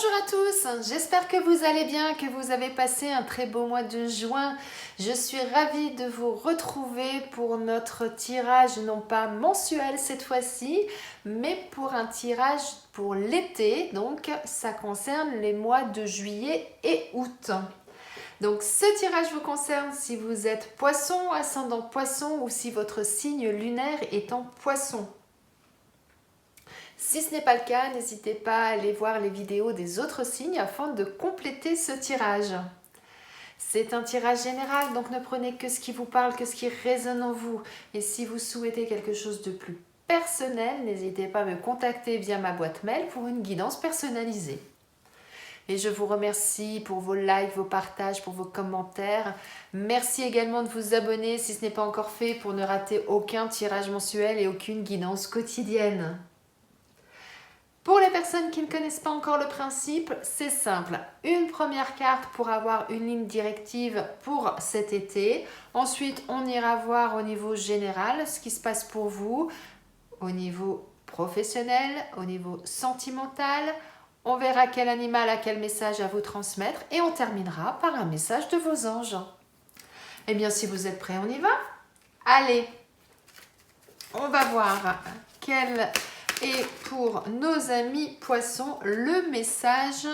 Bonjour à tous, j'espère que vous allez bien, que vous avez passé un très beau mois de juin. Je suis ravie de vous retrouver pour notre tirage, non pas mensuel cette fois-ci, mais pour un tirage pour l'été. Donc ça concerne les mois de juillet et août. Donc ce tirage vous concerne si vous êtes poisson, ascendant poisson ou si votre signe lunaire est en poisson. Si ce n'est pas le cas, n'hésitez pas à aller voir les vidéos des autres signes afin de compléter ce tirage. C'est un tirage général, donc ne prenez que ce qui vous parle, que ce qui résonne en vous. Et si vous souhaitez quelque chose de plus personnel, n'hésitez pas à me contacter via ma boîte mail pour une guidance personnalisée. Et je vous remercie pour vos likes, vos partages, pour vos commentaires. Merci également de vous abonner si ce n'est pas encore fait pour ne rater aucun tirage mensuel et aucune guidance quotidienne. Pour les personnes qui ne connaissent pas encore le principe, c'est simple. Une première carte pour avoir une ligne directive pour cet été. Ensuite, on ira voir au niveau général ce qui se passe pour vous, au niveau professionnel, au niveau sentimental. On verra quel animal a quel message à vous transmettre et on terminera par un message de vos anges. Eh bien, si vous êtes prêts, on y va? Allez, on va voir quel... Et pour nos amis poissons, le message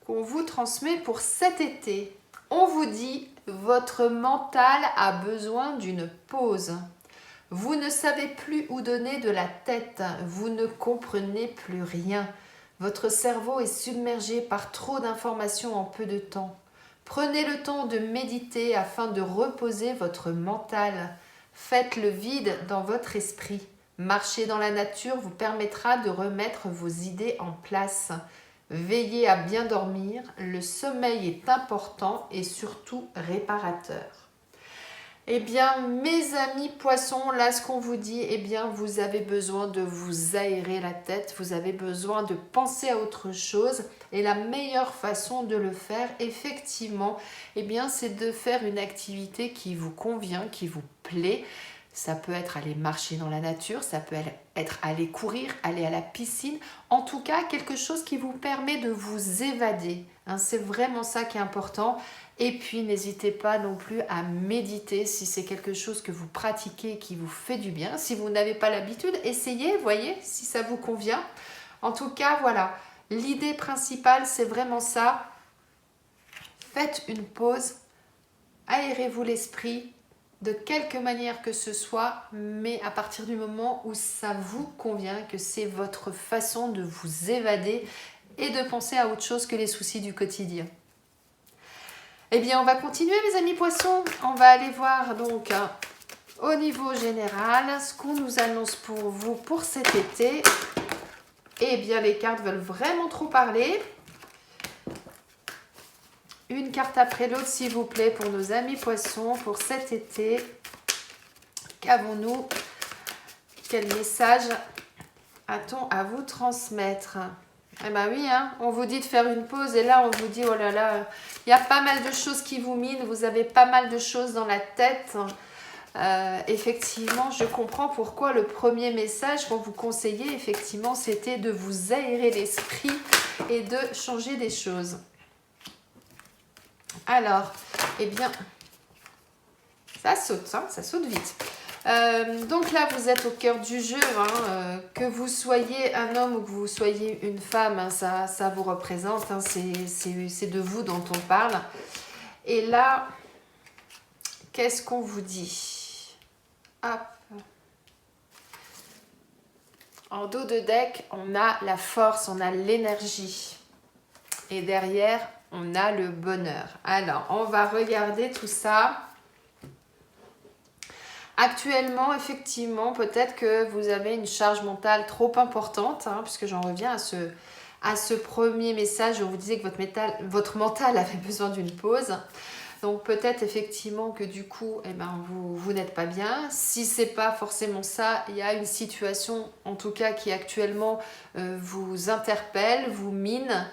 qu'on vous transmet pour cet été. On vous dit, votre mental a besoin d'une pause. Vous ne savez plus où donner de la tête. Vous ne comprenez plus rien. Votre cerveau est submergé par trop d'informations en peu de temps. Prenez le temps de méditer afin de reposer votre mental. Faites le vide dans votre esprit. Marcher dans la nature vous permettra de remettre vos idées en place. Veillez à bien dormir, le sommeil est important et surtout réparateur. Eh bien, mes amis poissons, là ce qu'on vous dit, eh bien, vous avez besoin de vous aérer la tête, vous avez besoin de penser à autre chose et la meilleure façon de le faire, effectivement, eh bien, c'est de faire une activité qui vous convient, qui vous plaît. Ça peut être aller marcher dans la nature, ça peut être aller courir, aller à la piscine. En tout cas, quelque chose qui vous permet de vous évader. C'est vraiment ça qui est important. Et puis, n'hésitez pas non plus à méditer si c'est quelque chose que vous pratiquez et qui vous fait du bien. Si vous n'avez pas l'habitude, essayez, voyez si ça vous convient. En tout cas, voilà. L'idée principale, c'est vraiment ça. Faites une pause, aérez-vous l'esprit, de quelque manière que ce soit, mais à partir du moment où ça vous convient, que c'est votre façon de vous évader et de penser à autre chose que les soucis du quotidien. Eh bien, on va continuer, mes amis poissons. On va aller voir donc au niveau général ce qu'on nous annonce pour vous pour cet été. Eh bien, les cartes veulent vraiment trop parler. Une carte après l'autre, s'il vous plaît, pour nos amis poissons, pour cet été. Qu'avons-nous? Quel message a-t-on à vous transmettre? Eh bien oui, on vous dit de faire une pause et là, on vous dit, oh là là, il y a pas mal de choses qui vous minent, vous avez pas mal de choses dans la tête. Effectivement, je comprends pourquoi le premier message qu'on vous conseillait, effectivement, c'était de vous aérer l'esprit et de changer des choses. Alors, eh bien, ça saute, ça saute vite. Donc là, vous êtes au cœur du jeu, que vous soyez un homme ou que vous soyez une femme, ça vous représente, c'est de vous dont on parle. Et là, qu'est-ce qu'on vous dit? Hop. En dos de deck, on a la force, on a l'énergie. Et derrière, on a le bonheur. Alors, on va regarder tout ça. Actuellement, effectivement, peut-être que vous avez une charge mentale trop importante, puisque j'en reviens à ce premier message où on vous disait que votre mental avait besoin d'une pause. Donc peut-être effectivement que du coup, vous n'êtes pas bien. Si ce n'est pas forcément ça, il y a une situation, en tout cas, qui actuellement vous interpelle, vous mine.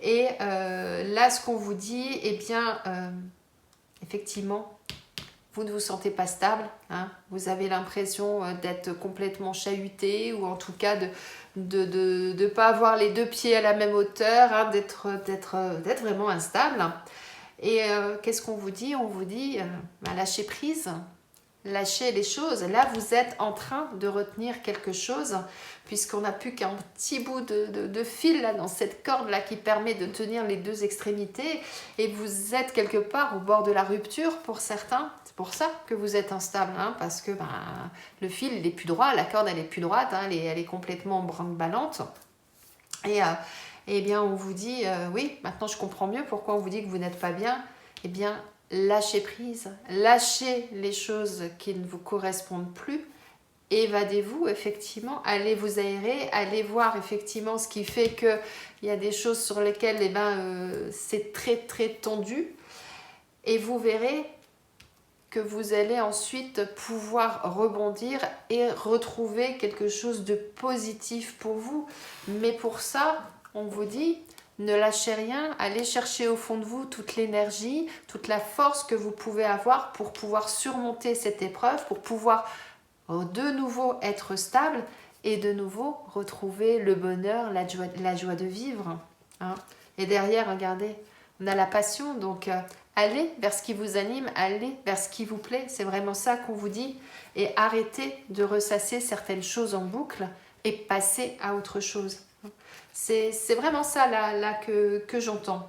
Et là, ce qu'on vous dit, eh bien, effectivement, vous ne vous sentez pas stable, hein, vous avez l'impression d'être complètement chahuté ou en tout cas de ne pas avoir les deux pieds à la même hauteur, hein, d'être vraiment instable. Et qu'est-ce qu'on vous dit? On vous dit lâchez prise, lâchez les choses. Là, vous êtes en train de retenir quelque chose puisqu'on n'a plus qu'un petit bout de fil là, dans cette corde là qui permet de tenir les deux extrémités et vous êtes quelque part au bord de la rupture pour certains. C'est pour ça que vous êtes instable, hein, parce que le fil il est plus droit, la corde elle est plus droite, hein, elle est complètement brinque-ballante. Et eh bien on vous dit, oui, maintenant je comprends mieux pourquoi on vous dit que vous n'êtes pas bien. Eh bien, lâchez prise, lâchez les choses qui ne vous correspondent plus. Évadez-vous, effectivement, allez vous aérer, allez voir effectivement ce qui fait qu'il y a des choses sur lesquelles c'est très très tendu. Et vous verrez que vous allez ensuite pouvoir rebondir et retrouver quelque chose de positif pour vous. Mais pour ça, on vous dit, ne lâchez rien, allez chercher au fond de vous toute l'énergie, toute la force que vous pouvez avoir pour pouvoir surmonter cette épreuve, pour pouvoir de nouveau être stable et de nouveau retrouver le bonheur, la joie de vivre. Hein. Et derrière, regardez, on a la passion, donc allez vers ce qui vous anime, allez vers ce qui vous plaît, c'est vraiment ça qu'on vous dit. Et arrêtez de ressasser certaines choses en boucle et passez à autre chose. C'est vraiment ça là que j'entends.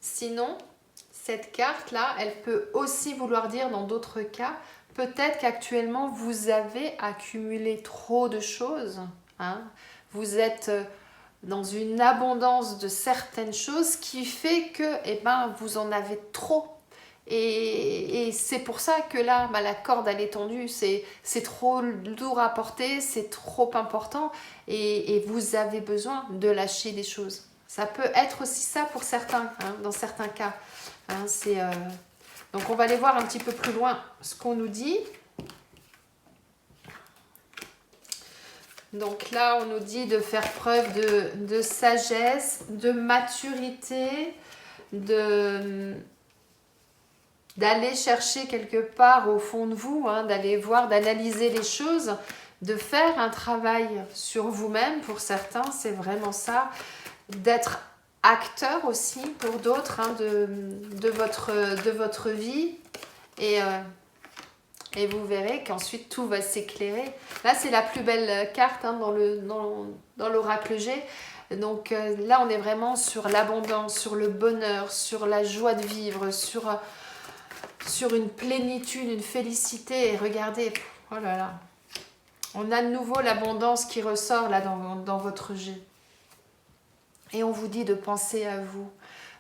Sinon, cette carte-là, elle peut aussi vouloir dire dans d'autres cas, peut-être qu'actuellement vous avez accumulé trop de choses. Hein. Vous êtes dans une abondance de certaines choses qui fait que vous en avez trop. Et c'est pour ça que là, la corde elle est tendue, c'est trop lourd à porter, c'est trop important et vous avez besoin de lâcher des choses. Ça peut être aussi ça pour certains, hein, dans certains cas. Hein, donc on va aller voir un petit peu plus loin ce qu'on nous dit. Donc là, on nous dit de faire preuve de sagesse, de maturité, d'aller chercher quelque part au fond de vous, hein, d'aller voir, d'analyser les choses, de faire un travail sur vous-même. Pour certains, c'est vraiment ça, d'être acteur aussi pour d'autres, hein, de votre vie. Et vous verrez qu'ensuite tout va s'éclairer. Là, c'est la plus belle carte, hein, dans l'oracle G. Donc là, on est vraiment sur l'abondance, sur le bonheur, sur la joie de vivre, sur une plénitude, une félicité. Et regardez, oh là là, on a de nouveau l'abondance qui ressort là dans votre G. Et on vous dit de penser à vous,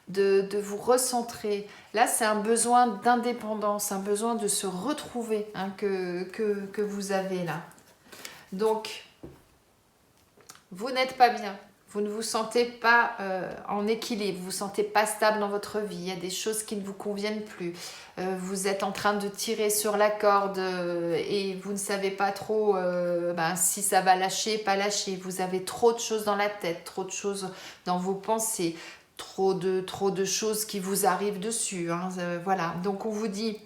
de vous recentrer. Là, c'est un besoin d'indépendance, un besoin de se retrouver, hein, que vous avez là. Donc, vous n'êtes pas bien. Vous ne vous sentez pas en équilibre, vous ne vous sentez pas stable dans votre vie, il y a des choses qui ne vous conviennent plus, vous êtes en train de tirer sur la corde et vous ne savez pas trop si ça va lâcher, pas lâcher, vous avez trop de choses dans la tête, trop de choses dans vos pensées, trop de choses qui vous arrivent dessus, hein, voilà. Donc on vous dit,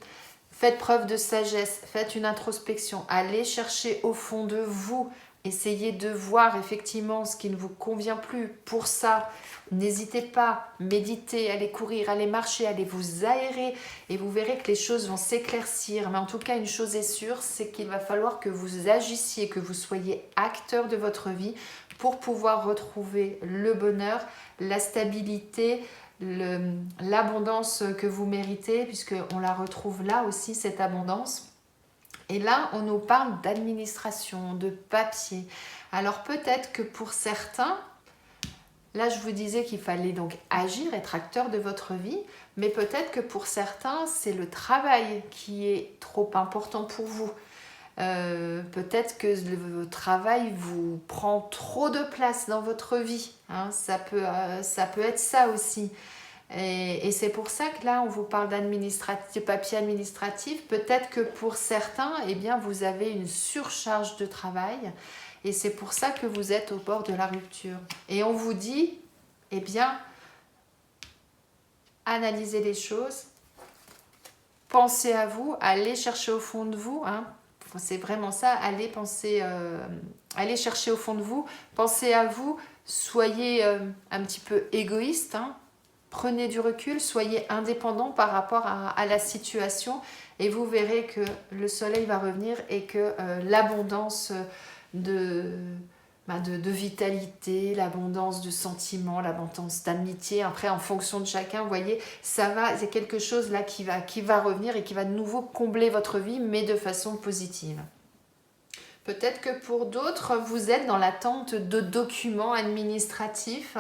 faites preuve de sagesse, faites une introspection, allez chercher au fond de vous. Essayez de voir effectivement ce qui ne vous convient plus. Pour ça, n'hésitez pas, méditez, allez courir, allez marcher, allez vous aérer et vous verrez que les choses vont s'éclaircir. Mais en tout cas, une chose est sûre, c'est qu'il va falloir que vous agissiez, que vous soyez acteur de votre vie pour pouvoir retrouver le bonheur, la stabilité, l'abondance que vous méritez, puisqu'on la retrouve là aussi, cette abondance. Et là, on nous parle d'administration, de papier. Alors peut-être que pour certains, là je vous disais qu'il fallait donc agir, être acteur de votre vie, mais peut-être que pour certains, c'est le travail qui est trop important pour vous. Peut-être que le travail vous prend trop de place dans votre vie. Hein, ça peut être ça aussi. Et c'est pour ça que là, on vous parle de papier administratif. Peut-être que pour certains, vous avez une surcharge de travail. Et c'est pour ça que vous êtes au bord de la rupture. Et on vous dit, analysez les choses, pensez à vous, allez chercher au fond de vous, hein. C'est vraiment ça, allez chercher au fond de vous, pensez à vous, soyez un petit peu égoïste, hein. Prenez du recul, soyez indépendant par rapport à la situation et vous verrez que le soleil va revenir et que l'abondance de vitalité, l'abondance de sentiments, l'abondance d'amitié, après en fonction de chacun, vous voyez, c'est quelque chose là qui va revenir et qui va de nouveau combler votre vie, mais de façon positive. Peut-être que pour d'autres, vous êtes dans l'attente de documents administratifs.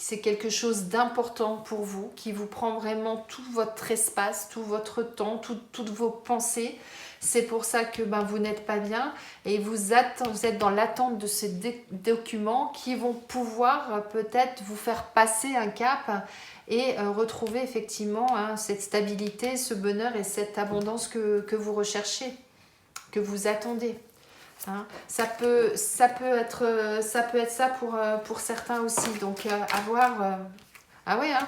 C'est quelque chose d'important pour vous, qui vous prend vraiment tout votre espace, tout votre temps, toutes vos pensées. C'est pour ça que vous n'êtes pas bien et vous êtes dans l'attente de ces documents qui vont pouvoir peut-être vous faire passer un cap et retrouver effectivement cette stabilité, ce bonheur et cette abondance que vous recherchez, que vous attendez. Hein. Ça peut être ça pour certains aussi. Donc à voir. Ah oui, hein.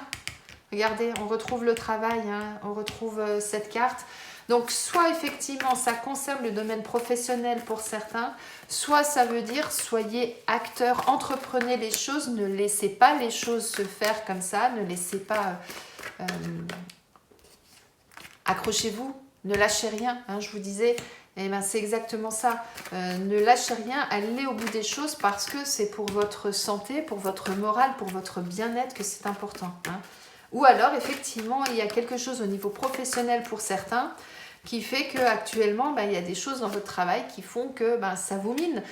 Regardez, on retrouve le travail, hein. On retrouve cette carte. Donc soit effectivement ça concerne le domaine professionnel pour certains, soit ça veut dire soyez acteur, entreprenez les choses, ne laissez pas les choses se faire comme ça, ne laissez pas accrochez-vous, ne lâchez rien, hein, je vous disais. Eh ben, c'est exactement ça. Ne lâchez rien, allez au bout des choses parce que c'est pour votre santé, pour votre morale, pour votre bien-être que c'est important. Hein. Ou alors, effectivement, il y a quelque chose au niveau professionnel pour certains qui fait qu'actuellement, il y a des choses dans votre travail qui font que ça vous mine.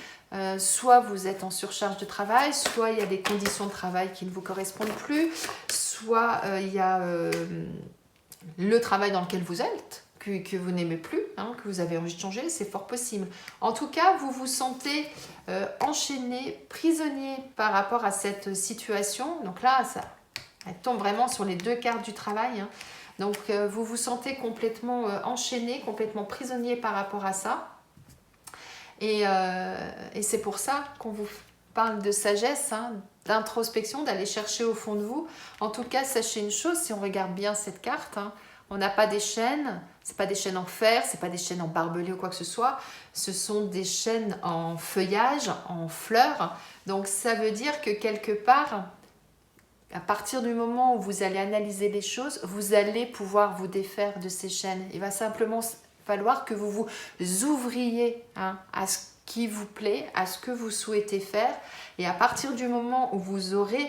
Soit vous êtes en surcharge de travail, soit il y a des conditions de travail qui ne vous correspondent plus, soit il y a le travail dans lequel vous êtes, que vous n'aimez plus, hein, que vous avez envie de changer, c'est fort possible. En tout cas, vous vous sentez enchaîné, prisonnier par rapport à cette situation. Donc là, elle tombe vraiment sur les deux cartes du travail. Hein. Donc vous vous sentez complètement enchaîné, complètement prisonnier par rapport à ça. Et c'est pour ça qu'on vous parle de sagesse, hein, d'introspection, d'aller chercher au fond de vous. En tout cas, sachez une chose, si on regarde bien cette carte, hein, on n'a pas des chaînes, c'est pas des chaînes en fer, c'est pas des chaînes en barbelé ou quoi que ce soit, ce sont des chaînes en feuillage, en fleurs. Donc ça veut dire que quelque part, à partir du moment où vous allez analyser les choses, vous allez pouvoir vous défaire de ces chaînes. Il va simplement falloir que vous vous ouvriez à ce qui vous plaît, à ce que vous souhaitez faire. Et à partir du moment où vous aurez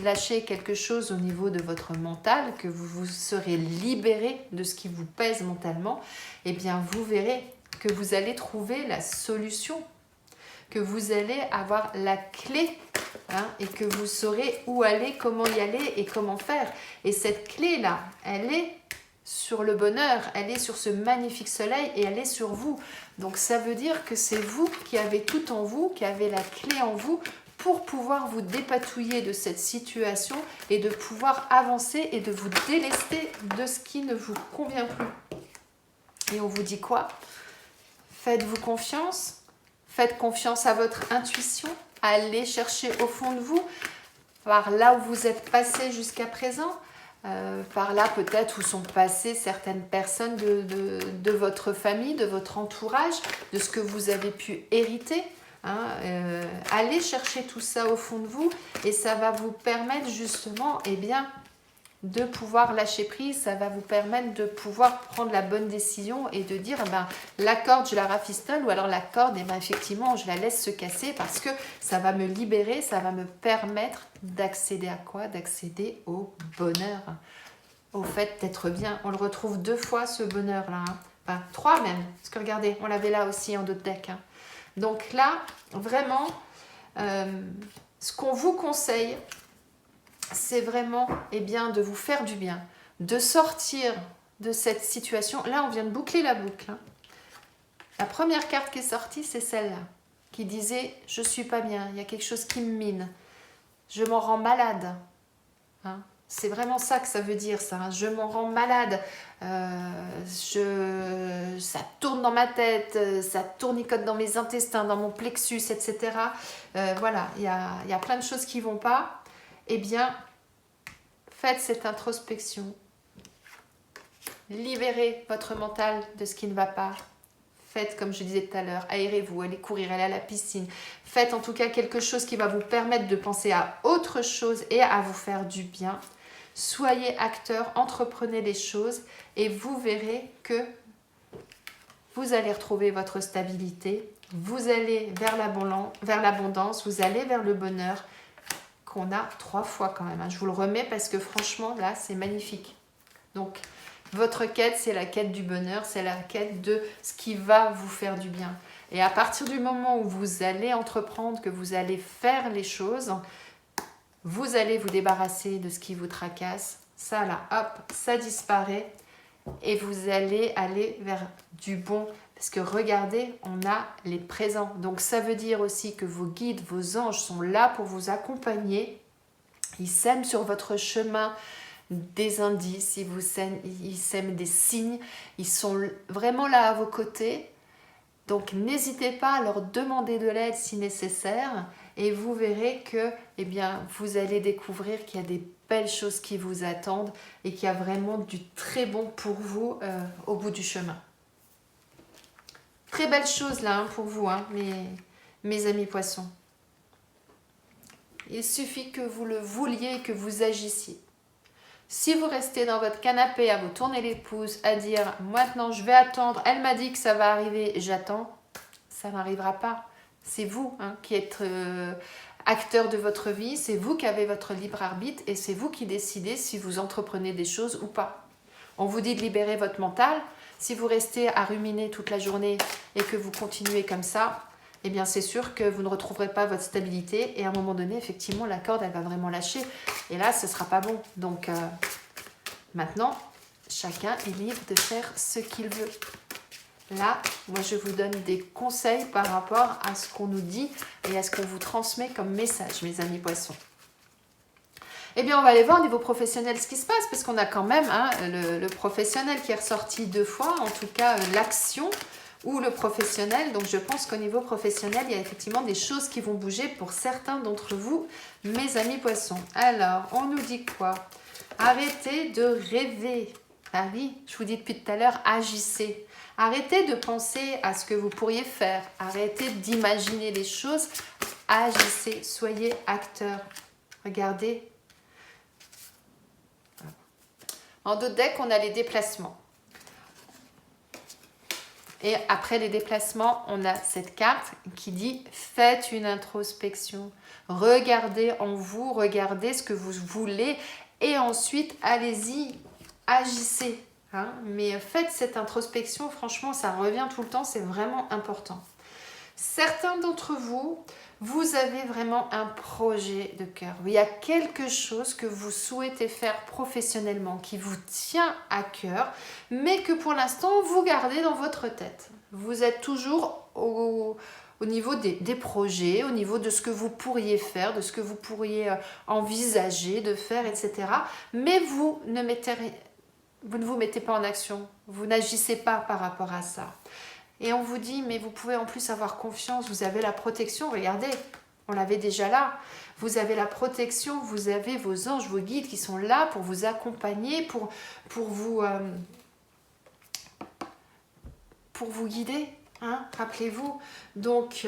lâché quelque chose au niveau de votre mental, que vous vous serez libéré de ce qui vous pèse mentalement, eh bien vous verrez que vous allez trouver la solution, que vous allez avoir la clé, hein, et que vous saurez où aller, comment y aller et comment faire. Et cette clé-là, elle est sur le bonheur, elle est sur ce magnifique soleil et elle est sur vous. Donc ça veut dire que c'est vous qui avez tout en vous, qui avez la clé en vous pour pouvoir vous dépatouiller de cette situation et de pouvoir avancer et de vous délester de ce qui ne vous convient plus. Et on vous dit quoi? Faites-vous confiance, faites confiance à votre intuition, allez chercher au fond de vous, par là où vous êtes passé jusqu'à présent, par là peut-être où sont passées certaines personnes de votre famille, de votre entourage, de ce que vous avez pu hériter. Hein, allez chercher tout ça au fond de vous et ça va vous permettre justement de pouvoir lâcher prise, ça va vous permettre de pouvoir prendre la bonne décision et de dire la corde je la rafistole ou alors la corde effectivement je la laisse se casser parce que ça va me libérer, ça va me permettre d'accéder à quoi? D'accéder au bonheur, au fait d'être bien. On le retrouve 2 fois ce bonheur là, hein. Enfin 3 même, parce que regardez, on l'avait là aussi en d'autres decks. Hein. Donc là, vraiment, ce qu'on vous conseille, c'est vraiment de vous faire du bien, de sortir de cette situation. Là, on vient de boucler la boucle. Hein. La première carte qui est sortie, c'est celle-là, qui disait « Je suis pas bien, il y a quelque chose qui me mine, je m'en rends malade. Hein. » C'est vraiment ça que ça veut dire, ça. Hein. Je m'en rends malade, ça tourne dans ma tête, ça tournicote dans mes intestins, dans mon plexus, etc. Voilà, il y a plein de choses qui ne vont pas. Eh bien, faites cette introspection. Libérez votre mental de ce qui ne va pas. Faites, comme je disais tout à l'heure, aérez-vous, allez courir, allez à la piscine. Faites en tout cas quelque chose qui va vous permettre de penser à autre chose et à vous faire du bien. Soyez acteur, entreprenez les choses et vous verrez que vous allez retrouver votre stabilité. Vous allez vers l'abondance, vous allez vers le bonheur qu'on a 3 fois quand même. Je vous le remets parce que franchement, là, c'est magnifique. Donc, votre quête, c'est la quête du bonheur, c'est la quête de ce qui va vous faire du bien. Et à partir du moment où vous allez entreprendre, que vous allez faire les choses, vous allez vous débarrasser de ce qui vous tracasse. Ça là, hop, ça disparaît. Et vous allez aller vers du bon. Parce que regardez, on a les présents. Donc ça veut dire aussi que vos guides, vos anges sont là pour vous accompagner. Ils sèment sur votre chemin des indices, ils sèment des signes. Ils sont vraiment là à vos côtés. Donc n'hésitez pas à leur demander de l'aide si nécessaire. Et vous verrez que vous allez découvrir qu'il y a des belles choses qui vous attendent et qu'il y a vraiment du très bon pour vous au bout du chemin. Très belle chose là pour vous, mes amis poissons. Il suffit que vous le vouliez et que vous agissiez. Si vous restez dans votre canapé à vous tourner les pouces, à dire maintenant je vais attendre, elle m'a dit que ça va arriver, j'attends, ça n'arrivera pas. C'est vous qui êtes acteur de votre vie, c'est vous qui avez votre libre arbitre et c'est vous qui décidez si vous entreprenez des choses ou pas. On vous dit de libérer votre mental. Si vous restez à ruminer toute la journée et que vous continuez comme ça, eh bien c'est sûr que vous ne retrouverez pas votre stabilité et à un moment donné, effectivement, la corde, elle va vraiment lâcher. Et là, ce ne sera pas bon. Donc maintenant, chacun est libre de faire ce qu'il veut. Là, moi, je vous donne des conseils par rapport à ce qu'on nous dit et à ce qu'on vous transmet comme message, mes amis poissons. Eh bien, on va aller voir au niveau professionnel ce qui se passe, parce qu'on a quand même le professionnel qui est ressorti 2 fois, en tout cas l'action ou le professionnel. Donc, je pense qu'au niveau professionnel, il y a effectivement des choses qui vont bouger pour certains d'entre vous, mes amis poissons. Alors, on nous dit quoi? Arrêtez de rêver. Ah oui, je vous dis depuis tout à l'heure, agissez. Arrêtez de penser à ce que vous pourriez faire. Arrêtez d'imaginer les choses. Agissez, soyez acteur. Regardez. En dos de deck, on a les déplacements. Et après les déplacements, on a cette carte qui dit « Faites une introspection. Regardez en vous, regardez ce que vous voulez et ensuite, allez-y, agissez. » Mais faites cette introspection, franchement, ça revient tout le temps, c'est vraiment important. Certains d'entre vous, vous avez vraiment un projet de cœur. Il y a quelque chose que vous souhaitez faire professionnellement, qui vous tient à cœur, mais que pour l'instant, vous gardez dans votre tête. Vous êtes toujours au niveau des projets, au niveau de ce que vous pourriez faire, de ce que vous pourriez envisager de faire, etc. Mais vous ne vous mettez pas en action, vous n'agissez pas par rapport à ça. Et on vous dit, mais vous pouvez en plus avoir confiance, vous avez la protection, regardez, on l'avait déjà là. Vous avez la protection, vous avez vos anges, vos guides qui sont là pour vous accompagner, pour vous guider, rappelez-vous. Donc,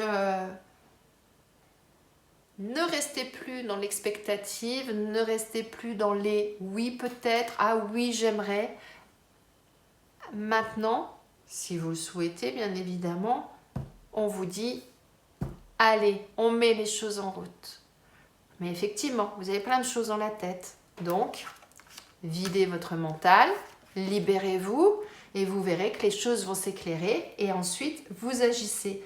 ne restez plus dans l'expectative, ne restez plus dans les oui peut-être, ah oui j'aimerais. Maintenant, si vous le souhaitez, bien évidemment, on vous dit, allez, on met les choses en route. Mais effectivement, vous avez plein de choses dans la tête. Donc, videz votre mental, libérez-vous et vous verrez que les choses vont s'éclairer et ensuite, vous agissez.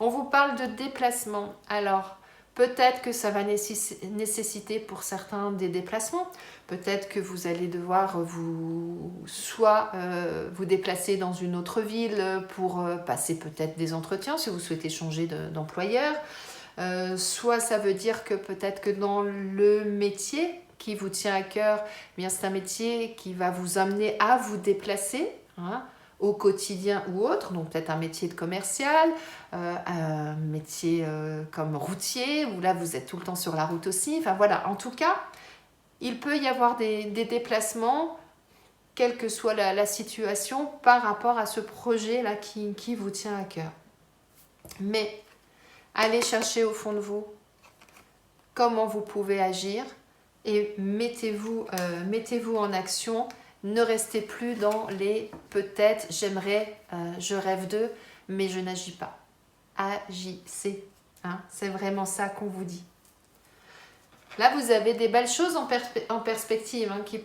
On vous parle de déplacement. Alors, peut-être que ça va nécessiter pour certains des déplacements. Peut-être que vous allez devoir vous déplacer dans une autre ville pour passer peut-être des entretiens si vous souhaitez changer d'employeur. Soit ça veut dire que peut-être que dans le métier qui vous tient à cœur, eh bien c'est un métier qui va vous amener à vous déplacer, au quotidien ou autre, donc peut-être un métier de commercial, un métier comme routier, où là vous êtes tout le temps sur la route aussi, enfin voilà, en tout cas, il peut y avoir des déplacements, quelle que soit la situation, par rapport à ce projet-là qui vous tient à cœur. Mais allez chercher au fond de vous comment vous pouvez agir et mettez-vous en action. Ne restez plus dans les peut-être, j'aimerais, je rêve de, mais je n'agis pas. Agissez. Hein, c'est vraiment ça qu'on vous dit. Là, vous avez des belles choses en perspective hein, qui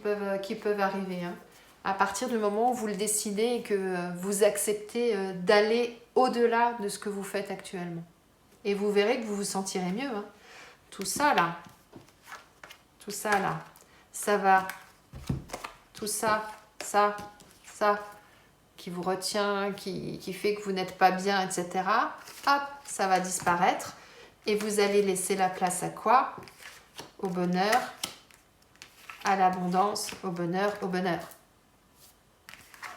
peuvent arriver. Hein, à partir du moment où vous le décidez et que vous acceptez d'aller au-delà de ce que vous faites actuellement. Et vous verrez que vous vous sentirez mieux. Hein. Tout ça là, ça va, tout ça, qui vous retient, qui fait que vous n'êtes pas bien, etc. Hop, ça va disparaître. Et vous allez laisser la place à quoi? Au bonheur, à l'abondance, au bonheur, au bonheur.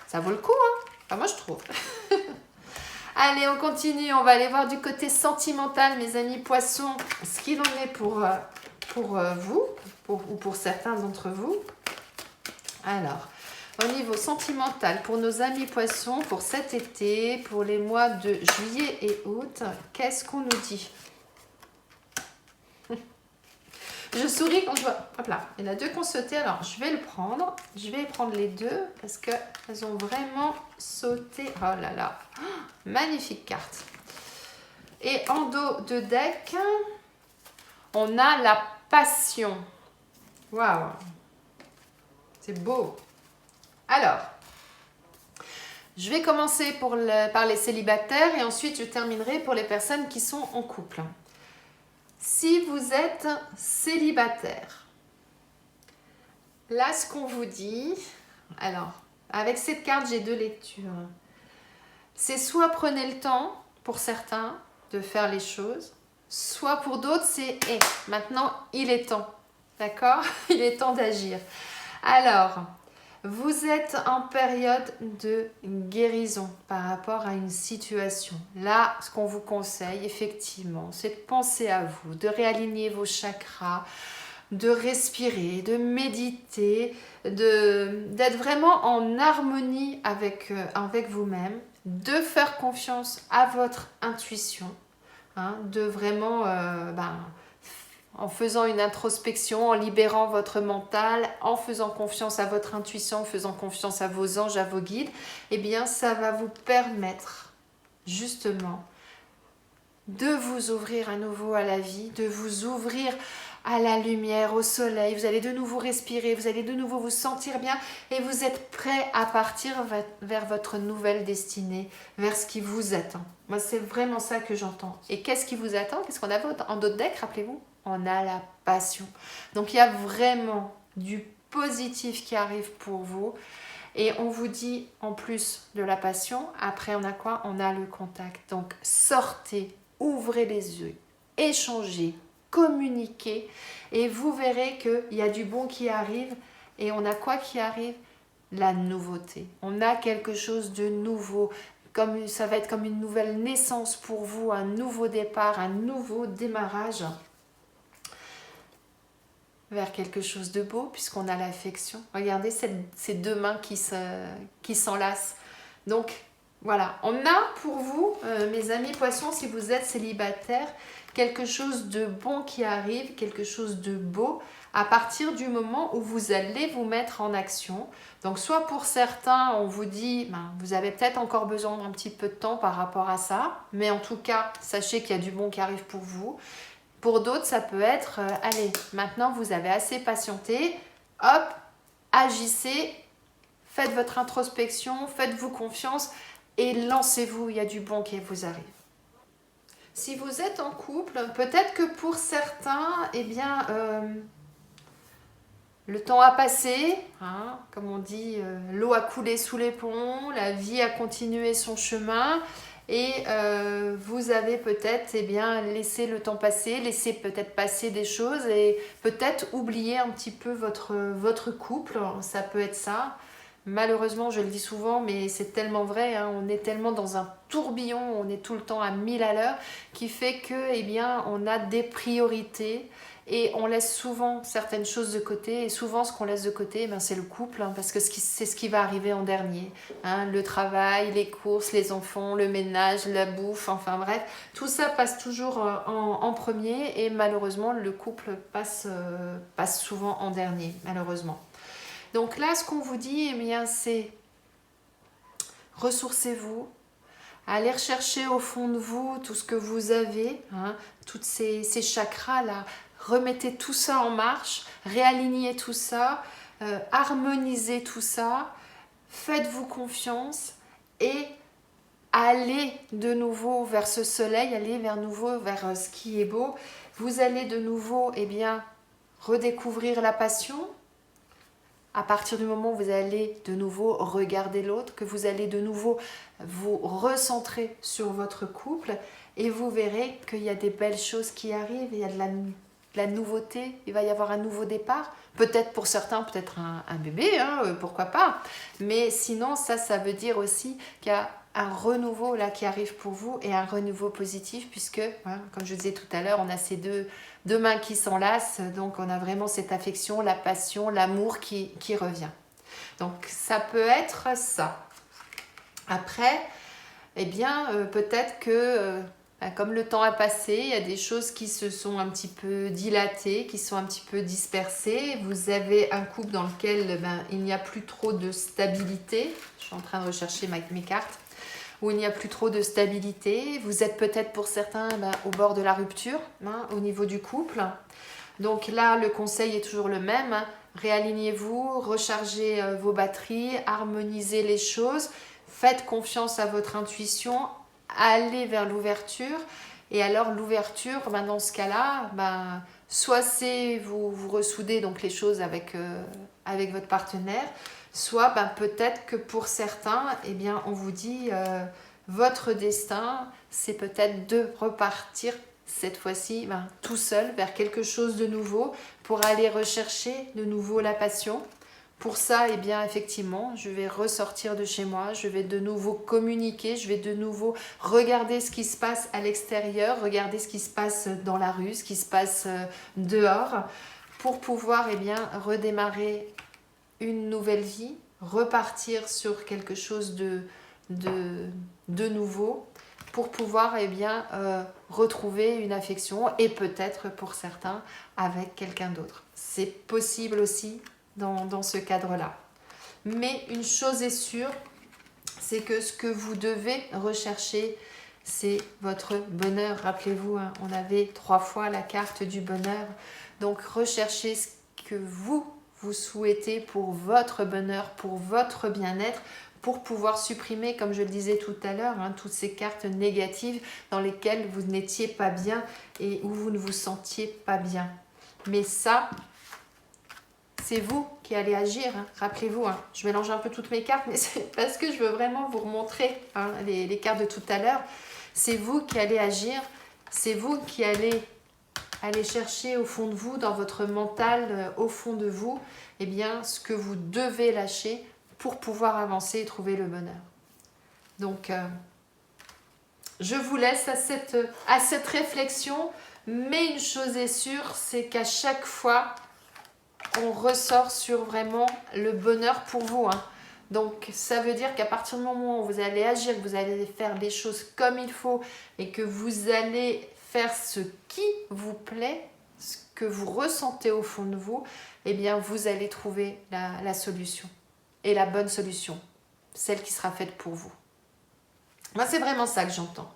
Ça vaut le coup, hein? Enfin, moi, je trouve. Allez, on continue. On va aller voir du côté sentimental, mes amis poissons, ce qu'il en est pour vous, ou pour certains d'entre vous. Alors, au niveau sentimental, pour nos amis poissons, pour cet été, pour les mois de juillet et août, qu'est-ce qu'on nous dit? Je souris quand je vois... Hop là, il y en a deux qui ont sauté. Alors, je vais le prendre. Je vais prendre les deux parce qu'elles ont vraiment sauté. Oh là là. Oh, magnifique carte. Et en dos de deck, on a la passion. Waouh. C'est beau. Alors, je vais commencer par les célibataires et ensuite je terminerai pour les personnes qui sont en couple. Si vous êtes célibataire, là ce qu'on vous dit, alors avec cette carte j'ai deux lectures. C'est soit prenez le temps pour certains de faire les choses, soit pour d'autres c'est maintenant il est temps, d'accord? Il est temps d'agir. Alors, vous êtes en période de guérison par rapport à une situation. Là, ce qu'on vous conseille, effectivement, c'est de penser à vous, de réaligner vos chakras, de respirer, de méditer, d'être vraiment en harmonie avec vous-même, de faire confiance à votre intuition, hein, de vraiment... en faisant une introspection, en libérant votre mental, en faisant confiance à votre intuition, en faisant confiance à vos anges, à vos guides, eh bien ça va vous permettre justement de vous ouvrir à nouveau à la vie, de vous ouvrir à la lumière, au soleil. Vous allez de nouveau respirer, vous allez de nouveau vous sentir bien et vous êtes prêt à partir vers votre nouvelle destinée, vers ce qui vous attend. Moi, c'est vraiment ça que j'entends. Et qu'est-ce qui vous attend? Qu'est-ce qu'on avait en d'autres decks, rappelez-vous? On a la passion. Donc, il y a vraiment du positif qui arrive pour vous. Et on vous dit, en plus de la passion, après, on a quoi? On a le contact. Donc, sortez, ouvrez les yeux, échangez, communiquez. Et vous verrez qu'il y a du bon qui arrive. Et on a quoi qui arrive? La nouveauté. On a quelque chose de nouveau. Ça va être comme une nouvelle naissance pour vous, un nouveau départ, un nouveau démarrage vers quelque chose de beau, puisqu'on a l'affection. Regardez ces deux mains qui s'enlacent. Donc, voilà. On a pour vous, mes amis poissons, si vous êtes célibataire, quelque chose de bon qui arrive, quelque chose de beau, à partir du moment où vous allez vous mettre en action. Donc, soit pour certains, on vous dit, vous avez peut-être encore besoin d'un petit peu de temps par rapport à ça, mais en tout cas, sachez qu'il y a du bon qui arrive pour vous. Pour d'autres, ça peut être, allez, maintenant vous avez assez patienté, hop, agissez, faites votre introspection, faites-vous confiance et lancez-vous, il y a du bon qui vous arrive. Si vous êtes en couple, peut-être que pour certains, eh bien, le temps a passé, hein, comme on dit, l'eau a coulé sous les ponts, la vie a continué son chemin. Et vous avez peut-être laissé le temps passer, laissé peut-être passer des choses et peut-être oublié un petit peu votre couple, ça peut être ça. Malheureusement, je le dis souvent, mais c'est tellement vrai, hein, on est tellement dans un tourbillon, on est tout le temps à 1000 à l'heure, qui fait que, eh bien, on a des priorités et on laisse souvent certaines choses de côté. Et souvent, ce qu'on laisse de côté, ben, c'est le couple, hein, parce que c'est ce qui va arriver en dernier. Hein, le travail, les courses, les enfants, le ménage, la bouffe, enfin bref, tout ça passe toujours en premier et malheureusement, le couple passe souvent en dernier, malheureusement. Donc là, ce qu'on vous dit, eh bien, c'est ressourcez-vous, allez rechercher au fond de vous tout ce que vous avez, hein, toutes ces chakras-là, remettez tout ça en marche, réalignez tout ça, harmonisez tout ça, faites-vous confiance et allez de nouveau vers ce soleil, allez vers nouveau vers ce qui est beau. Vous allez de nouveau, eh bien, redécouvrir la passion. À partir du moment où vous allez de nouveau regarder l'autre, que vous allez de nouveau vous recentrer sur votre couple et vous verrez qu'il y a des belles choses qui arrivent, il y a de la nouveauté, il va y avoir un nouveau départ. Peut-être pour certains, peut-être un bébé, hein, pourquoi pas. Mais sinon, ça veut dire aussi qu'il y a un renouveau là qui arrive pour vous et un renouveau positif puisque, hein, comme je disais tout à l'heure, on a ces deux mains qui s'enlacent, donc on a vraiment cette affection, la passion, l'amour qui revient. Donc ça peut être ça. Après, eh bien, peut-être que comme le temps a passé, il y a des choses qui se sont un petit peu dilatées, qui sont un petit peu dispersées. Vous avez un couple dans lequel il n'y a plus trop de stabilité. Je suis en train de rechercher mes cartes. Où il n'y a plus trop de stabilité. Vous êtes peut-être pour certains au bord de la rupture, hein, au niveau du couple. Donc là, le conseil est toujours le même. Hein. Réalignez-vous, rechargez vos batteries, harmonisez les choses, faites confiance à votre intuition, allez vers l'ouverture. Et alors l'ouverture, dans ce cas-là, soit c'est vous ressoudez donc les choses avec votre partenaire, soit peut-être que pour certains, eh bien, on vous dit votre destin, c'est peut-être de repartir cette fois-ci tout seul vers quelque chose de nouveau pour aller rechercher de nouveau la passion. Pour ça, eh bien, effectivement, je vais ressortir de chez moi, je vais de nouveau communiquer, je vais de nouveau regarder ce qui se passe à l'extérieur, regarder ce qui se passe dans la rue, ce qui se passe dehors, pour pouvoir eh bien, redémarrer une nouvelle vie, repartir sur quelque chose de nouveau, pour pouvoir eh bien, retrouver une affection et peut-être pour certains avec quelqu'un d'autre. C'est possible aussi dans ce cadre-là. Mais une chose est sûre, c'est que ce que vous devez rechercher, c'est votre bonheur. Rappelez-vous, hein, on avait 3 fois la carte du bonheur. Donc recherchez ce que vous souhaitez pour votre bonheur, pour votre bien-être, pour pouvoir supprimer, comme je le disais tout à l'heure, hein, toutes ces cartes négatives dans lesquelles vous n'étiez pas bien et où vous ne vous sentiez pas bien. Mais ça, c'est vous qui allez agir. Hein. Rappelez-vous, hein, je mélange un peu toutes mes cartes, mais c'est parce que je veux vraiment vous remontrer hein, les cartes de tout à l'heure. C'est vous qui allez agir, c'est vous qui allez chercher au fond de vous, dans votre mental, au fond de vous, eh bien, ce que vous devez lâcher pour pouvoir avancer et trouver le bonheur. Donc, je vous laisse à cette réflexion, mais une chose est sûre, c'est qu'à chaque fois, on ressort sur vraiment le bonheur pour vous. Hein. Donc, ça veut dire qu'à partir du moment où vous allez agir, que vous allez faire les choses comme il faut et que vous allez faire ce qui vous plaît, ce que vous ressentez au fond de vous, eh bien, vous allez trouver la solution. Et la bonne solution, celle qui sera faite pour vous. Moi, c'est vraiment ça que j'entends.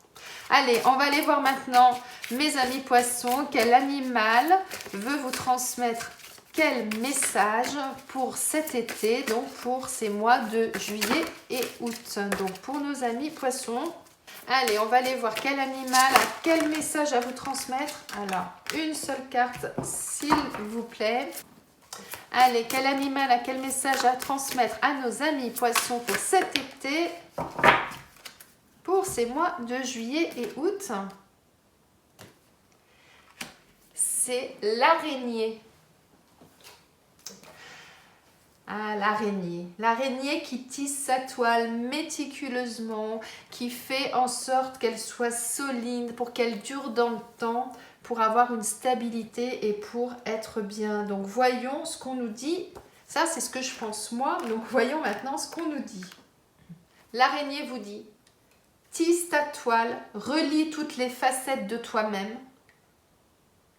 Allez, on va aller voir maintenant, mes amis poissons, quel animal veut vous transmettre quel message pour cet été, donc pour ces mois de juillet et août. Donc pour nos amis poissons, allez, on va aller voir quel animal a quel message à vous transmettre. Alors, une seule carte, s'il vous plaît. Allez, quel animal a quel message à transmettre à nos amis poissons pour cet été, pour ces mois de juillet et août? C'est l'araignée. Ah, l'araignée. L'araignée qui tisse sa toile méticuleusement, qui fait en sorte qu'elle soit solide pour qu'elle dure dans le temps, pour avoir une stabilité et pour être bien. Donc voyons ce qu'on nous dit. Ça, c'est ce que je pense moi. Donc voyons maintenant ce qu'on nous dit. L'araignée vous dit: tisse ta toile, relie toutes les facettes de toi-même,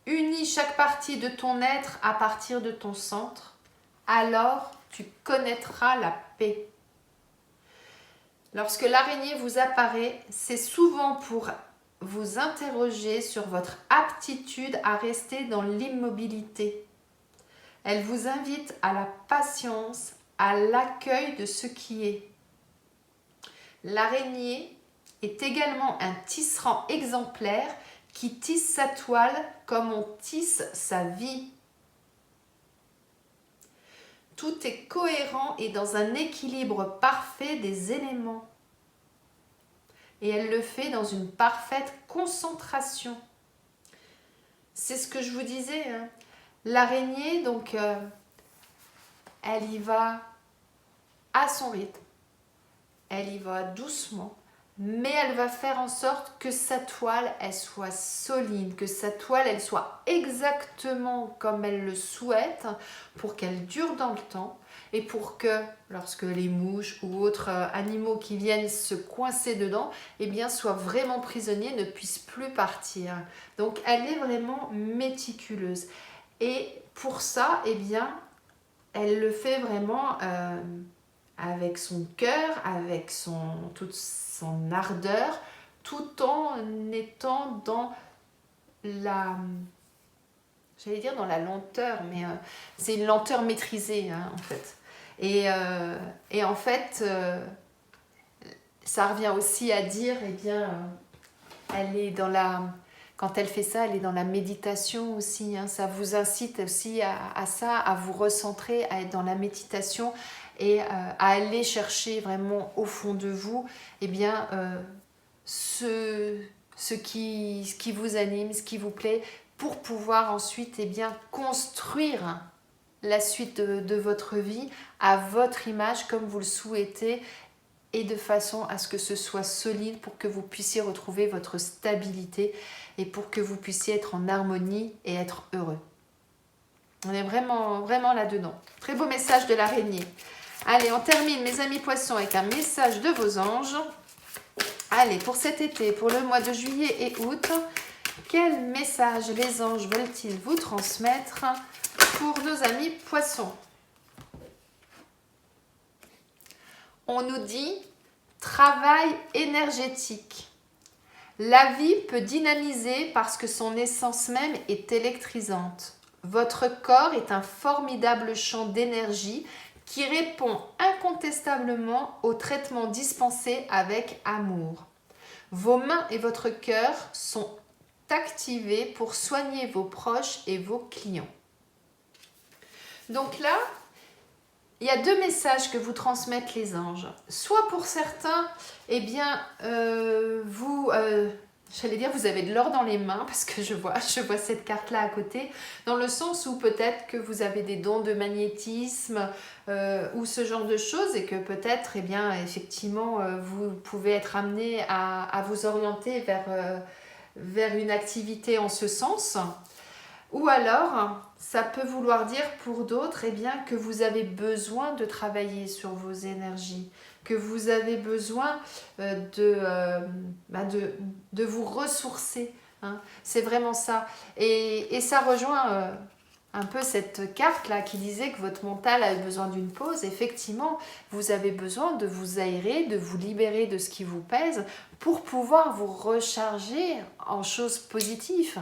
unis chaque partie de ton être à partir de ton centre, alors tu connaîtras la paix. Lorsque l'araignée vous apparaît, c'est souvent pour vous interroger sur votre aptitude à rester dans l'immobilité. Elle vous invite à la patience, à l'accueil de ce qui est. L'araignée est également un tisserand exemplaire qui tisse sa toile comme on tisse sa vie. Tout est cohérent et dans un équilibre parfait des éléments. Et elle le fait dans une parfaite concentration. C'est ce que je vous disais, hein. L'araignée, donc, elle y va à son rythme. Elle y va doucement. Mais elle va faire en sorte que sa toile, elle soit solide, que sa toile, elle soit exactement comme elle le souhaite pour qu'elle dure dans le temps et pour que, lorsque les mouches ou autres animaux qui viennent se coincer dedans, eh bien, soient vraiment prisonniers, ne puissent plus partir. Donc, elle est vraiment méticuleuse. Et pour ça, eh bien, elle le fait vraiment avec son cœur, avec toute son ardeur, tout en étant dans la, j'allais dire dans la lenteur, mais c'est une lenteur maîtrisée, hein, en fait. Et en fait, ça revient aussi à dire, eh bien, elle est dans la... Quand elle fait ça, elle est dans la méditation aussi, hein. Ça vous incite aussi à ça, à vous recentrer, à être dans la méditation et à aller chercher vraiment au fond de vous, eh bien, ce qui vous anime, ce qui vous plaît, pour pouvoir ensuite, eh bien, construire la suite de votre vie à votre image comme vous le souhaitez et de façon à ce que ce soit solide pour que vous puissiez retrouver votre stabilité et pour que vous puissiez être en harmonie et être heureux. On est vraiment, vraiment là-dedans. Très beau message de l'araignée. Allez, on termine, mes amis poissons, avec un message de vos anges. Allez, pour cet été, pour le mois de juillet et août, quel message les anges veulent-ils vous transmettre pour nos amis poissons? On nous dit travail énergétique. La vie peut dynamiser parce que son essence même est électrisante. Votre corps est un formidable champ d'énergie qui répond incontestablement aux traitements dispensés avec amour. Vos mains et votre cœur sont activés pour soigner vos proches et vos clients. Donc là, il y a deux messages que vous transmettent les anges. Soit pour certains, eh bien, j'allais dire, vous avez de l'or dans les mains, parce que je vois cette carte-là à côté, dans le sens où peut-être que vous avez des dons de magnétisme ou ce genre de choses, et que peut-être, eh bien, effectivement, vous pouvez être amené à vous orienter vers une activité en ce sens. Ou alors, ça peut vouloir dire pour d'autres, eh bien, que vous avez besoin de travailler sur vos énergies, que vous avez besoin de vous ressourcer, hein. C'est vraiment ça. Et ça rejoint un peu cette carte-là qui disait que votre mental avait besoin d'une pause. Effectivement, vous avez besoin de vous aérer, de vous libérer de ce qui vous pèse pour pouvoir vous recharger en choses positives.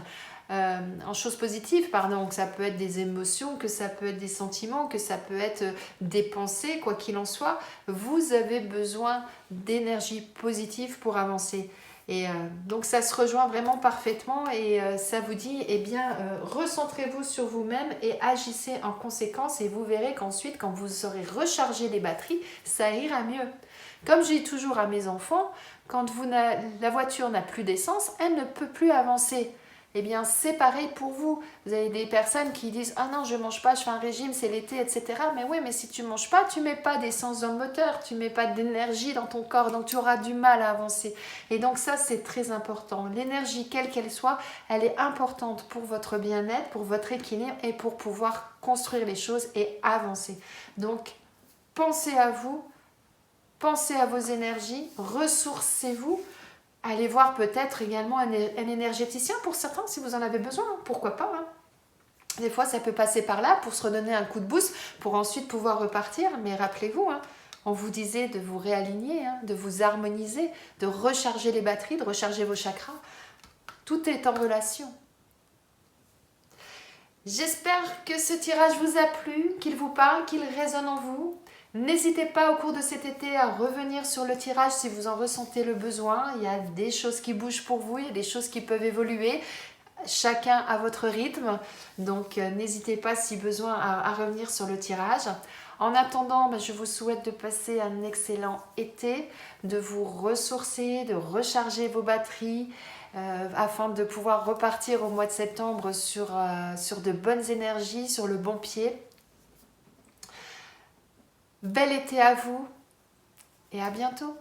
Que ça peut être des émotions, que ça peut être des sentiments, que ça peut être des pensées, quoi qu'il en soit, vous avez besoin d'énergie positive pour avancer. Et donc ça se rejoint vraiment parfaitement et ça vous dit, eh bien, recentrez-vous sur vous-même et agissez en conséquence et vous verrez qu'ensuite, quand vous aurez rechargé les batteries, ça ira mieux. Comme je dis toujours à mes enfants, quand la voiture n'a plus d'essence, elle ne peut plus avancer. eh bien c'est pareil pour vous. Vous avez des personnes qui disent « Ah non, je ne mange pas, je fais un régime, c'est l'été, etc. » Mais oui, mais si tu ne manges pas, tu ne mets pas d'essence dans le moteur, tu ne mets pas d'énergie dans ton corps, donc tu auras du mal à avancer. Et donc ça, c'est très important. L'énergie, quelle qu'elle soit, elle est importante pour votre bien-être, pour votre équilibre et pour pouvoir construire les choses et avancer. Donc, pensez à vous, pensez à vos énergies, ressourcez-vous. Allez voir peut-être également un énergéticien pour certains si vous en avez besoin, pourquoi pas. Des fois ça peut passer par là pour se redonner un coup de boost pour ensuite pouvoir repartir. Mais rappelez-vous, on vous disait de vous réaligner, de vous harmoniser, de recharger les batteries, de recharger vos chakras. Tout est en relation. J'espère que ce tirage vous a plu, qu'il vous parle, qu'il résonne en vous. N'hésitez pas au cours de cet été à revenir sur le tirage si vous en ressentez le besoin. Il y a des choses qui bougent pour vous, il y a des choses qui peuvent évoluer, chacun à votre rythme. Donc n'hésitez pas si besoin à revenir sur le tirage. En attendant, je vous souhaite de passer un excellent été, de vous ressourcer, de recharger vos batteries afin de pouvoir repartir au mois de septembre sur de bonnes énergies, sur le bon pied. Bel été à vous et à bientôt.